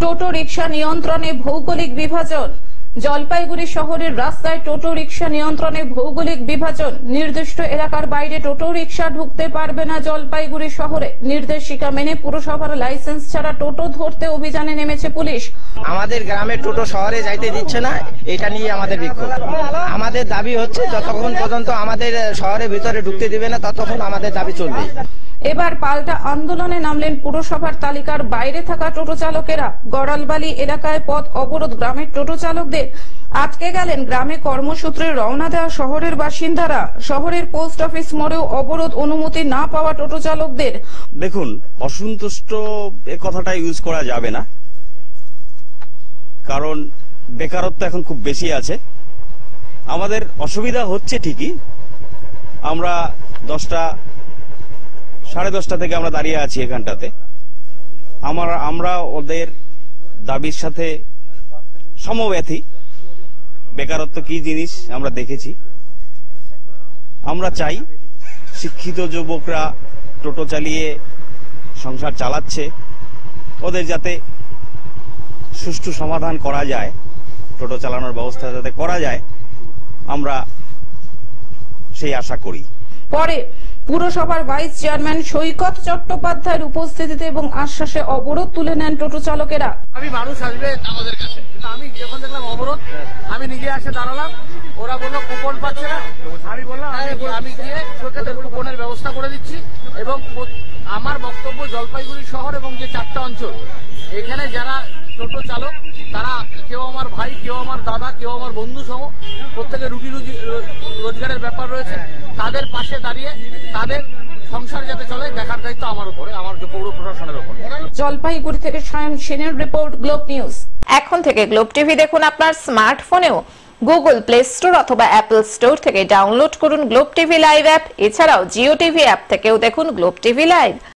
টোটো রিকশা নিয়ন্ত্রণে ভৌগোলিক বিভাজন। জলপাইগুড়ি শহরের রাস্তায় টোটো রিকশা নিয়ন্ত্রণে ভৌগোলিক বিভাজন। নির্দিষ্ট এলাকার বাইরে টোটো রিকশা ঢুকতে পারবে না জলপাইগুড়ি শহরে। নির্দেশিকা মেনে পুরসভার লাইসেন্স ছাড়া টোটো ধরতে অভিযানে নেমেছে পুলিশ। আমাদের গ্রামে টোটো শহরে যাইতে দিচ্ছে না, এটা নিয়ে আমাদের বিক্ষোভ। আমাদের দাবি হচ্ছে যতক্ষণ পর্যন্ত আমাদের শহরের ভিতরে ঢুকতে দিবে না ততক্ষণ আমাদের দাবি চলবে। এবার পাল্টা আন্দোলনে নামলেন পুরসভার তালিকার বাইরে থাকা টোটো চালকেরা। গড়ালবালি এলাকায় পথ অবরোধ। গ্রামের টোটো চালকদের আটকে গেলেন গ্রামে কর্মসূত্রে রওনা দেওয়া শহরের বাসিন্দারা। শহরের পোস্ট অফিস মোড়েও অবরোধ, অনুমতি না পাওয়া টোটো চালকদের। দেখুন, অসন্তুষ্ট এ কথাটা ইউজ করা যাবে না, কারণ বেকারত্ব এখন খুব বেশি আছে। আমাদের অসুবিধা হচ্ছে ঠিকই, আমরা 10টা, 10:30 থেকে আমরা দাঁড়িয়ে আছি এখানটাতে। আমরা ওদের দাবির সাথে সমব্যথী। বেকারত্ব কি জিনিস আমরা দেখেছি। আমরা চাই শিক্ষিত যুবকরা টোটো চালিয়ে সংসার চালাচ্ছে, ওদের যাতে সুষ্ঠু সমাধান করা যায়, টোটো চালানোর ব্যবস্থা যাতে করা যায়, আমরা সেই আশা করি। পরে পুরসভার ভাইস চেয়ারম্যান সৈকত চট্টোপাধ্যায়ের উপস্থিতিতে এবং আশ্বাসে অবরোধ তুলে নেন টোটো চালকেরা। আমি মানুষ আসবে আমাদের কাছে, আমি যখন দেখলাম অবরোধ, আমি নিজে এসে দাঁড়ালাম। ওরা বললো কুপন পাচ্ছে না, আমি বললাম আমি গিয়ে সৈকতের কুপনের ব্যবস্থা করে দিচ্ছি। এবং আমার বক্তব্য, জলপাইগুড়ি শহর এবং যে 4টা অঞ্চল, এখানে যারা টোটো চালক তারা কেউ আমার ভাই, কেউ আমার দাদা, কেউ আমার বন্ধু সহ, প্রত্যেকের রুটি রোজগারের ব্যাপার রয়েছে। তাদের পাশে দাঁড়িয়ে তাদের সংসার যাতে চলে দেখার দায়িত্ব আমার উপরে, আমার পৌর প্রশাসনের উপর। জলপাইগুড়ি থেকে সায়ন সেনের রিপোর্ট, গ্লোব নিউজ। এখন থেকে গ্লোব টিভি দেখুন আপনার স্মার্টফোনেও। গুগল প্লে স্টোর অথবা অ্যাপল স্টোর থেকে ডাউনলোড করুন গ্লোব টিভি লাইভ অ্যাপ। এছাড়াও জিও টিভি অ্যাপ থেকেও দেখুন গ্লোব টিভি লাইভ।